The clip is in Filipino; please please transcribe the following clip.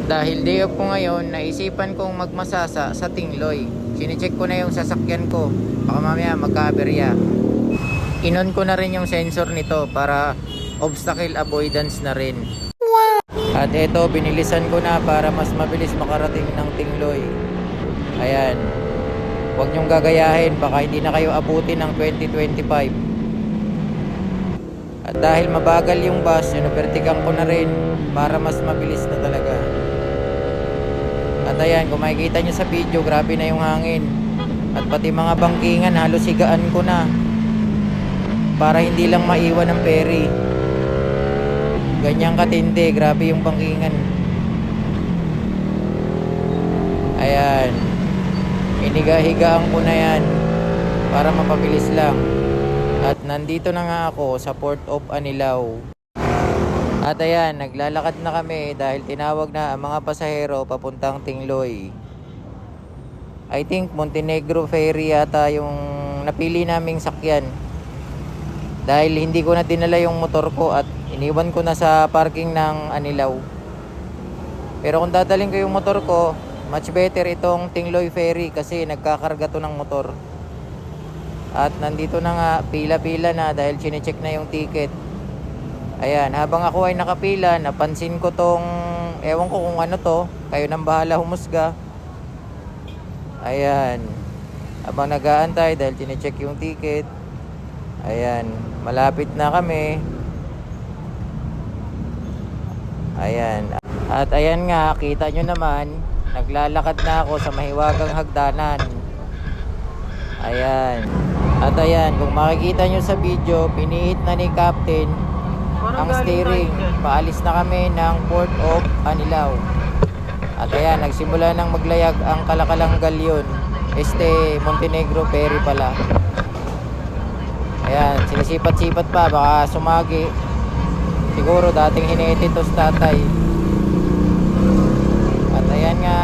At dahil day off ko ngayon, naisipan kong magmasasa sa Tingloy. Sinecheck ko na yung sasakyan ko, baka mamaya magka-aberya. Inon ko na rin yung sensor nito para obstacle avoidance na rin. At eto, binilisan ko na para mas mabilis makarating ng Tingloy. Ayan, huwag nyong gagayahin, baka hindi na kayo abutin ng 2025. At dahil mabagal yung bus, inupertikan ko na rin para mas mabilis na talaga. At ayan, kung makikita nyo sa video, grabe na yung hangin. At pati mga bangkingan, halos higaan ko na para hindi lang maiwan ng ferry. Ganyang katindi, grabe yung bangkingan. Ayan, iniga-higaan ko na yan para mapabilis lang. At nandito na nga ako sa Port of Anilao. At ayan, naglalakad na kami dahil tinawag na ang mga pasahero papuntang Tingloy. I think Montenegro Ferry yata yung napili naming sakyan. Dahil hindi ko na dinala yung motor ko at iniwan ko na sa parking ng Anilao. Pero kung dadalhin ko yung motor ko, much better itong Tingloy Ferry kasi nagkakarga to ng motor. At nandito na nga, pila-pila na dahil chinecheck na yung ticket. Ayan, habang ako ay nakapila, napansin ko tong, ewan ko kung ano to, kayo nang bahala humusga. Ayan, habang nag-aantay dahil chinecheck yung ticket. Ayan, malapit na kami. Ayan, at ayan nga, kita nyo naman, naglalakad na ako sa mahiwagang hagdanan. Ayan. At ayan, kung makikita nyo sa video, pinihit na ni Captain ang steering. Paalis na kami ng Port of Anilao. At ayan, nagsimula nang maglayag ang Kalakalang Galyon. Montenegro Ferry pala. Ayan, sinisipat-sipat pa, baka sumagi. Siguro dating hinihit ito sa tatay. At ayan nga,